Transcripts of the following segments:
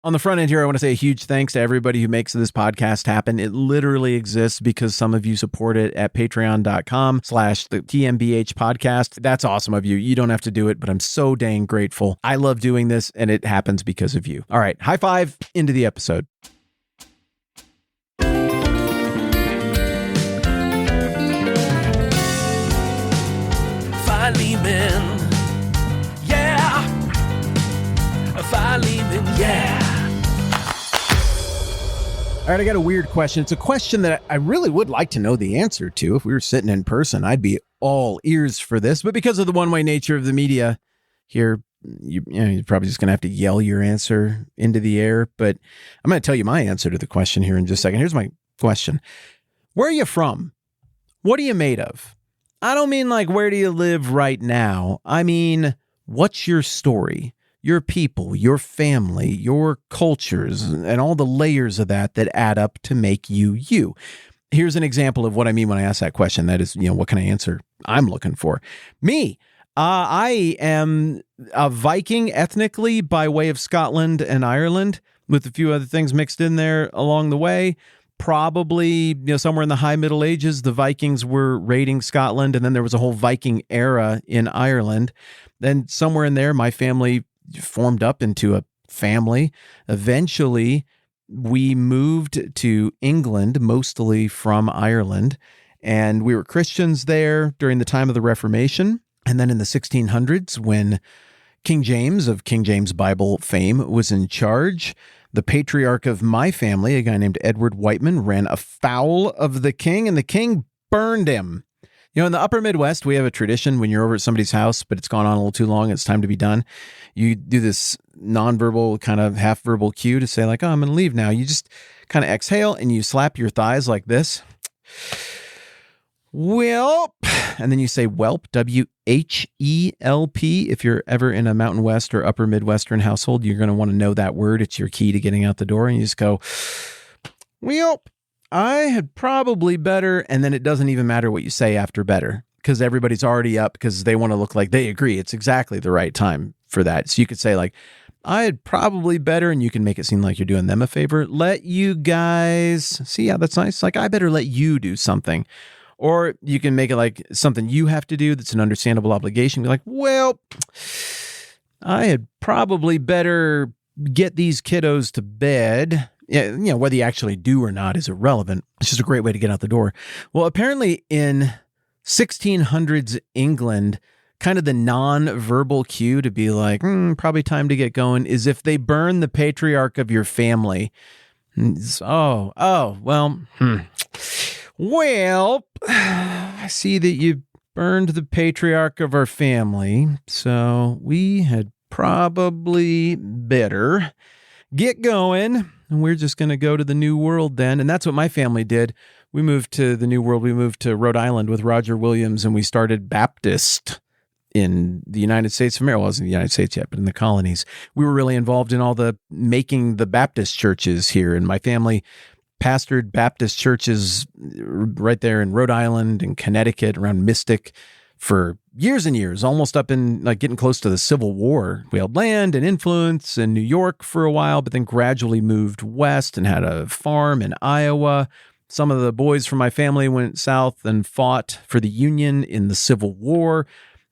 On the front end here, I want to say a huge thanks to everybody who makes this podcast happen. It literally exists because some of you support it at patreon.com/the TMBH podcast. That's awesome of you. You don't have to do it, but I'm so dang grateful. I love doing this, and it happens because of you. All right, high five, into the episode. Philemon, yeah. Philemon, yeah. All right, I got a weird question. It's a question that I really would like to know the answer to. If we were sitting in person, I'd be all ears for this. But because of the one-way nature of the media here, you're probably just going to have to yell your answer into the air. But I'm going to tell you my answer to the question here in just a second. Here's my question. Where are you from? What are you made of? I don't mean like, where do you live right now? I mean, what's your story? Your people, your family, your cultures, and all the layers of that add up to make you you. Here's an example of what I mean when I ask that question. That is, what kind of answer I'm looking for. Me, I am a Viking ethnically by way of Scotland and Ireland, with a few other things mixed in there along the way. Probably, somewhere in the high Middle Ages, the Vikings were raiding Scotland, and then there was a whole Viking era in Ireland. Then somewhere in there, my family formed up into a family. Eventually, we moved to England, mostly from Ireland, and we were Christians there during the time of the Reformation. And then in the 1600s, when King James of King James Bible fame was in charge, the patriarch of my family, a guy named Edward Whiteman, ran afoul of the king, and the king burned him. In the upper Midwest, we have a tradition when you're over at somebody's house, but it's gone on a little too long, it's time to be done. You do this nonverbal, kind of half-verbal cue to say like, oh, I'm going to leave now. You just kind of exhale and you slap your thighs like this. Welp. And then you say whelp, W-H-E-L-P. If you're ever in a Mountain West or upper Midwestern household, you're going to want to know that word. It's your key to getting out the door. And you just go, welp. I had probably better, and then it doesn't even matter what you say after better, because everybody's already up because they want to look like they agree. It's exactly the right time for that. So you could say like, I had probably better, and you can make it seem like you're doing them a favor. Let you guys, see how that's nice? Like, I better let you do something. Or you can make it like something you have to do that's an understandable obligation. Be like, well, I had probably better get these kiddos to bed. Yeah, whether you actually do or not is irrelevant. It's just a great way to get out the door. Well, apparently in 1600s England, kind of the non-verbal cue to be like, probably time to get going, is if they burn the patriarch of your family. Well, I see that you burned the patriarch of our family, so we had probably better get going. And we're just going to go to the New World then. And that's what my family did. We moved to the New World. We moved to Rhode Island with Roger Williams, and we started Baptist in the United States of America. Well, it wasn't the United States yet, but in the colonies. We were really involved in all the making the Baptist churches here. And my family pastored Baptist churches right there in Rhode Island and Connecticut around Mystic for years and years, almost up in like getting close to the Civil War. We held land and influence in New York for a while, but then gradually moved west and had a farm in Iowa. Some of the boys from my family went south and fought for the Union in the Civil War,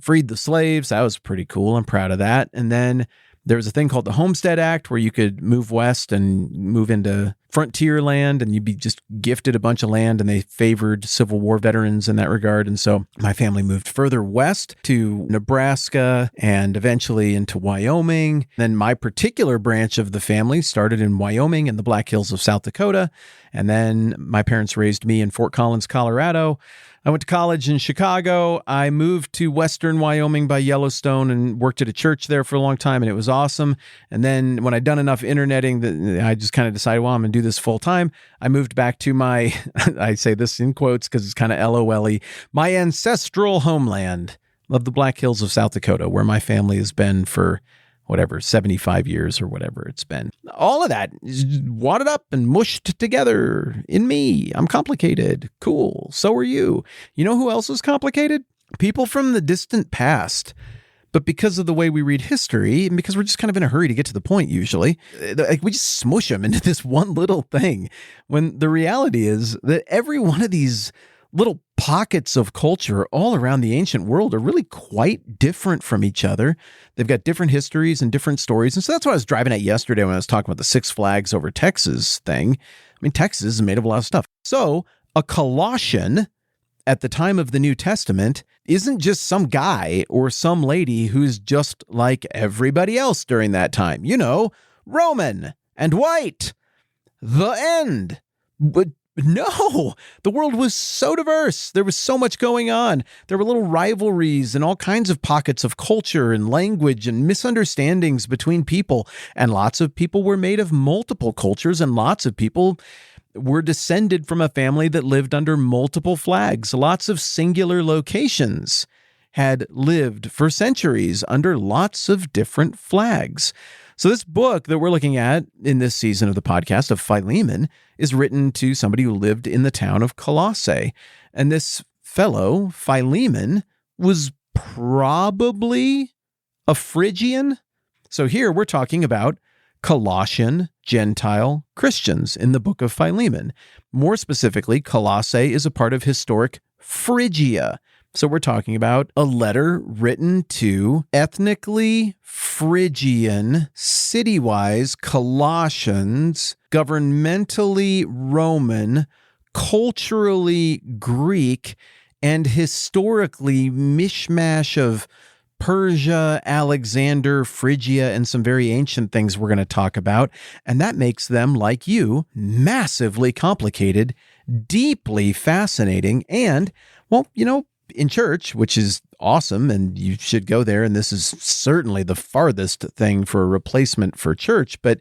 freed the slaves. That was pretty cool. I'm proud of that. And then there was a thing called the Homestead Act where you could move west and move into frontier land, and you'd be just gifted a bunch of land, and they favored Civil War veterans in that regard. And so my family moved further west to Nebraska and eventually into Wyoming. Then my particular branch of the family started in Wyoming and the Black Hills of South Dakota. And then my parents raised me in Fort Collins, Colorado. I went to college in Chicago. I moved to Western Wyoming by Yellowstone and worked at a church there for a long time, and it was awesome. And then when I'd done enough interneting, I just kind of decided, well, I'm going to do this full time. I moved back to my, I say this in quotes because it's kind of LOL-y, my ancestral homeland of the Black Hills of South Dakota, where my family has been for 75 years or whatever it's been. All of that is wadded up and mushed together in me. I'm complicated. Cool. So are you. You know who else is complicated? People from the distant past. But because of the way we read history, and because we're just kind of in a hurry to get to the point usually, like we just smush them into this one little thing, when the reality is that every one of these little pockets of culture all around the ancient world are really quite different from each other. They've got different histories and different stories. And so that's what I was driving at yesterday when I was talking about the Six Flags over Texas thing. I mean, Texas is made of a lot of stuff. So a Colossian at the time of the New Testament isn't just some guy or some lady who's just like everybody else during that time. You know, Roman and white. The end. But no, the world was so diverse. There was so much going on. There were little rivalries and all kinds of pockets of culture and language and misunderstandings between people. And lots of people were made of multiple cultures, and lots of people were descended from a family that lived under multiple flags. Lots of singular locations had lived for centuries under lots of different flags. So this book that we're looking at in this season of the podcast of Philemon is written to somebody who lived in the town of Colossae. And this fellow, Philemon, was probably a Phrygian. So here we're talking about Colossian Gentile Christians in the book of Philemon. More specifically, Colossae is a part of historic Phrygia. So we're talking about a letter written to ethnically Phrygian, city-wise Colossians, governmentally Roman, culturally Greek, and historically mishmash of Persia, Alexander, Phrygia, and some very ancient things we're going to talk about. And that makes them, like you, massively complicated, deeply fascinating, and, well, you know, in church, which is awesome, and you should go there, and this is certainly the farthest thing for a replacement for church, but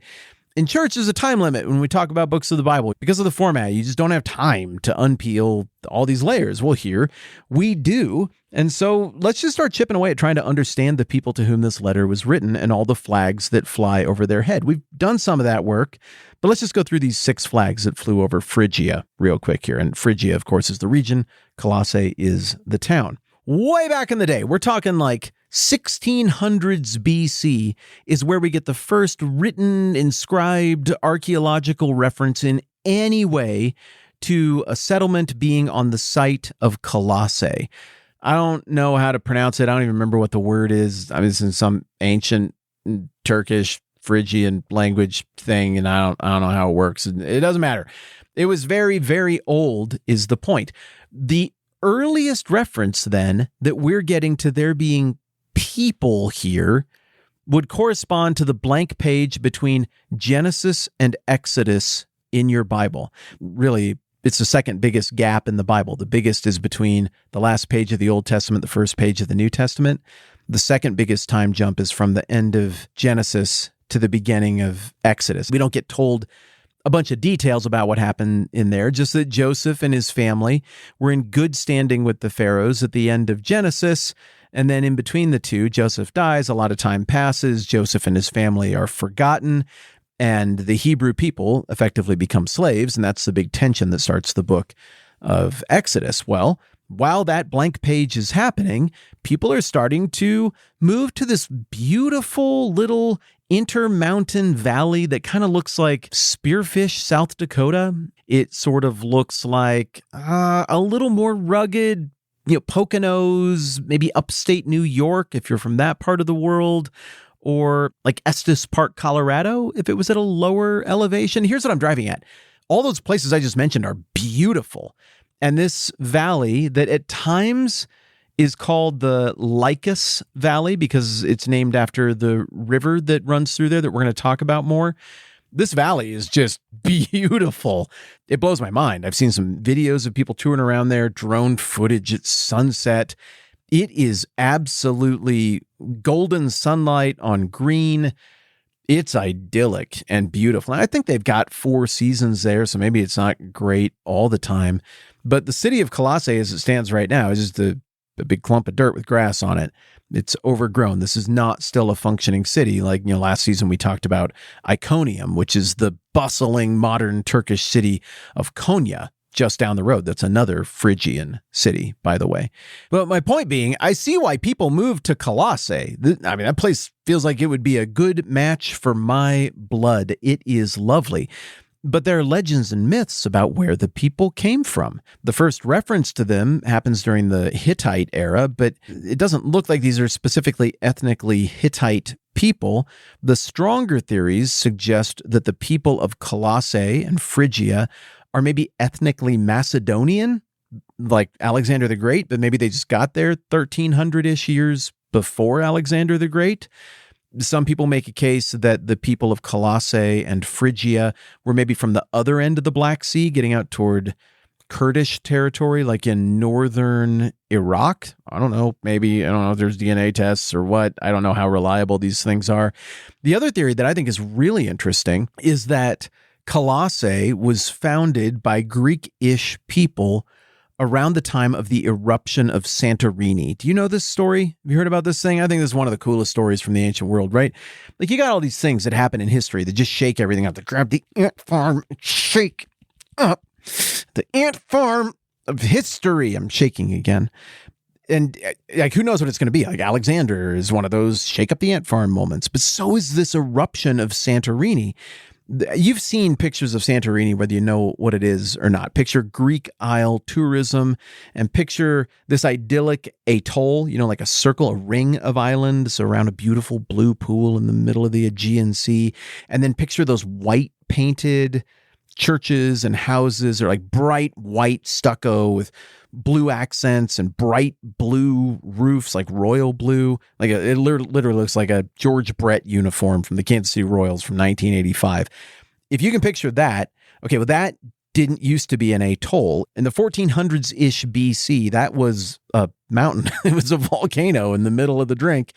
in church, there's a time limit when we talk about books of the Bible. Because of the format, you just don't have time to unpeel all these layers. Well, here we do. And so let's just start chipping away at trying to understand the people to whom this letter was written and all the flags that fly over their head. We've done some of that work, but let's just go through these 6 flags that flew over Phrygia real quick here. And Phrygia, of course, is the region. Colossae is the town. Way back in the day, we're talking like 1600s BC is where we get the first written, inscribed archaeological reference in any way to a settlement being on the site of Colossae. I don't know how to pronounce it. I don't even remember what the word is. I mean, it's in some ancient Turkish, Phrygian language thing, and I don't know how it works. It doesn't matter. It was very, very old is the point. The earliest reference then that we're getting to there being people here would correspond to the blank page between Genesis and Exodus in your Bible. Really, it's the second biggest gap in the Bible. The biggest is between the last page of the Old Testament, the first page of the New Testament. The second biggest time jump is from the end of Genesis to the beginning of Exodus. We don't get told a bunch of details about what happened in there, just that Joseph and his family were in good standing with the pharaohs at the end of Genesis. And then in between the two, Joseph dies, a lot of time passes, Joseph and his family are forgotten, and the Hebrew people effectively become slaves, and that's the big tension that starts the book of Exodus. Well, while that blank page is happening, people are starting to move to this beautiful little intermountain valley that kind of looks like Spearfish, South Dakota. It sort of looks like a little more rugged, Poconos, maybe upstate New York, if you're from that part of the world, or like Estes Park, Colorado, if it was at a lower elevation. Here's what I'm driving at. All those places I just mentioned are beautiful. And this valley that at times is called the Lycus Valley because it's named after the river that runs through there that we're going to talk about more. This valley is just beautiful. It blows my mind. I've seen some videos of people touring around there, drone footage at sunset. It is absolutely golden sunlight on green. It's idyllic and beautiful. And I think they've got 4 seasons there, so maybe it's not great all the time. But the city of Colossae, as it stands right now, is just a big clump of dirt with grass on it. It's overgrown. This is not still a functioning city. Like, last season we talked about Iconium, which is the bustling modern Turkish city of Konya. just down the road. That's another Phrygian city, by the way. But my point being, I see why people move to Colossae. That place feels like it would be a good match for my blood. It is lovely. But there are legends and myths about where the people came from. The first reference to them happens during the Hittite era, but it doesn't look like these are specifically ethnically Hittite people. The stronger theories suggest that the people of Colossae and Phrygia are maybe ethnically Macedonian, like Alexander the Great, but maybe they just got there 1300-ish years before Alexander the Great. Some people make a case that the people of Colossae and Phrygia were maybe from the other end of the Black Sea, getting out toward Kurdish territory, like in northern Iraq. I don't know if there's DNA tests or what. I don't know how reliable these things are. The other theory that I think is really interesting is that Colossae was founded by Greek-ish people around the time of the eruption of Santorini. Do you know this story? Have you heard about this thing? I think this is one of the coolest stories from the ancient world, right? Like, you got all these things that happen in history that just shake everything up. They grab the ant farm and shake up the ant farm of history. I'm shaking again. And like, who knows what it's going to be? Like, Alexander is one of those shake up the ant farm moments. But so is this eruption of Santorini. You've seen pictures of Santorini, whether you know what it is or not. Picture Greek Isle tourism and picture this idyllic atoll, like a circle, a ring of islands around a beautiful blue pool in the middle of the Aegean Sea. And then picture those white painted churches and houses, or like bright white stucco with blue accents and bright blue roofs, like royal blue. Like it literally looks like a George Brett uniform from the Kansas City Royals from 1985. If you can picture that, okay, well, that didn't used to be an atoll. In the 1400s-ish BC, that was a mountain. It was a volcano in the middle of the drink.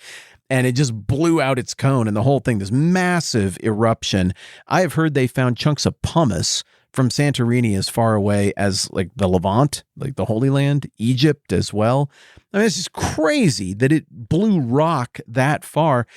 And it just blew out its cone, and the whole thing, this massive eruption. I have heard they found chunks of pumice from Santorini as far away as like the Levant, like the Holy Land, Egypt as well. I mean, it's just crazy that it blew rock that far.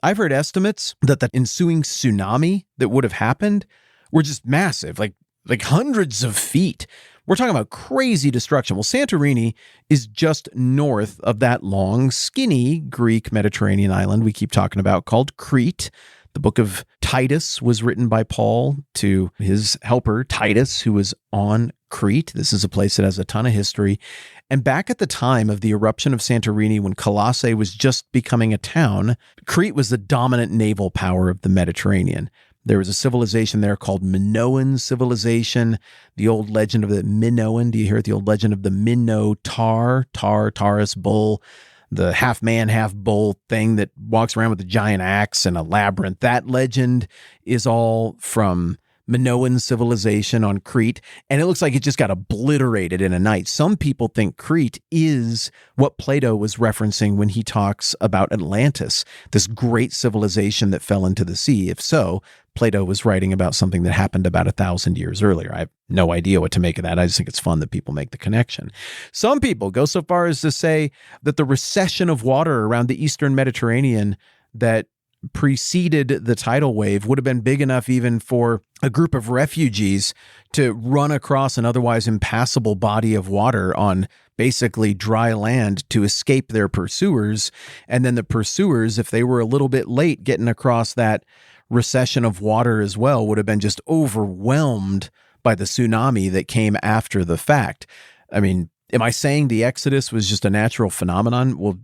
I've heard estimates that the ensuing tsunami that would have happened were just massive, like hundreds of feet. We're talking about crazy destruction. Well, Santorini is just north of that long, skinny Greek Mediterranean island we keep talking about called Crete. The book of Titus was written by Paul to his helper, Titus, who was on Crete. This is a place that has a ton of history. And back at the time of the eruption of Santorini, when Colossae was just becoming a town, Crete was the dominant naval power of the Mediterranean. There was a civilization there called Minoan civilization. The old legend of the Minoan. Do you hear it? The old legend of the Minotaur, Taurus bull, the half man, half bull thing that walks around with a giant axe and a labyrinth. That legend is all from Minoan civilization on Crete, and it looks like it just got obliterated in a night. Some people think Crete is what Plato was referencing when he talks about Atlantis, this great civilization that fell into the sea. If so, Plato was writing about something that happened about 1,000 years earlier. I have no idea what to make of that. I just think it's fun that people make the connection. Some people go so far as to say that the recession of water around the Eastern Mediterranean that preceded the tidal wave would have been big enough even for a group of refugees to run across an otherwise impassable body of water on basically dry land to escape their pursuers. And then the pursuers, if they were a little bit late getting across that recession of water as well, would have been just overwhelmed by the tsunami that came after the fact. I mean, am I saying the Exodus was just a natural phenomenon? Well,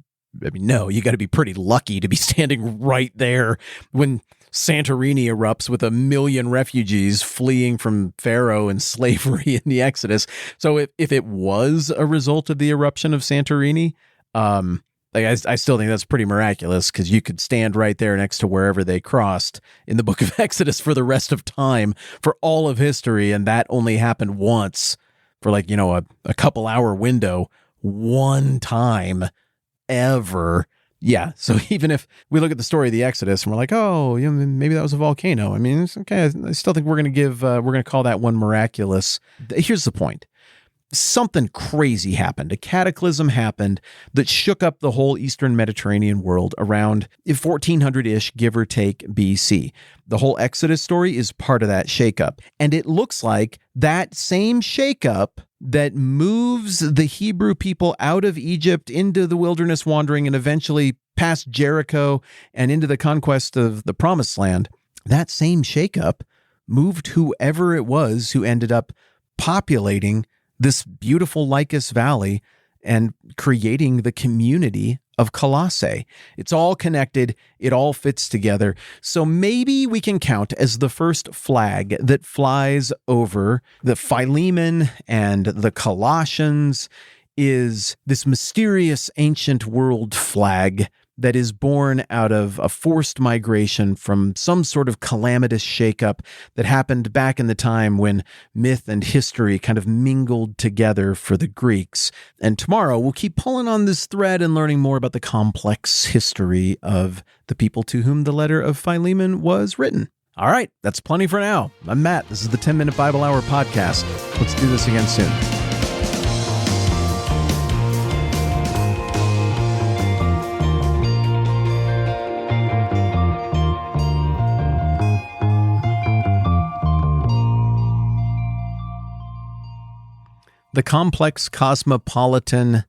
I mean, no, you got to be pretty lucky to be standing right there when Santorini erupts with 1 million refugees fleeing from Pharaoh and slavery in the Exodus. So if it was a result of the eruption of Santorini, I still think that's pretty miraculous, because you could stand right there next to wherever they crossed in the book of Exodus for the rest of time, for all of history, and that only happened once for a couple hour window, one time ever. Yeah. So even if we look at the story of the Exodus and we're like, oh, maybe that was a volcano. I mean, it's okay. I still think we're going to call that one miraculous. Here's the point. something crazy happened. A cataclysm happened that shook up the whole Eastern Mediterranean world around 1400-ish, give or take, BC. The whole Exodus story is part of that shakeup. And it looks like that same shakeup that moves the Hebrew people out of Egypt into the wilderness wandering and eventually past Jericho and into the conquest of the Promised Land, that same shakeup moved whoever it was who ended up populating this beautiful Lycus Valley and creating the community of Colossae. It's all connected. It all fits together. So maybe we can count as the first flag that flies over the Philemon and the Colossians is this mysterious ancient world flag that is born out of a forced migration from some sort of calamitous shakeup that happened back in the time when myth and history kind of mingled together for the Greeks. And tomorrow we'll keep pulling on this thread and learning more about the complex history of the people to whom the letter of Philemon was written. All right, that's plenty for now. I'm Matt. This is the 10-Minute Bible Hour podcast. Let's do this again soon. The complex Cosmopolitan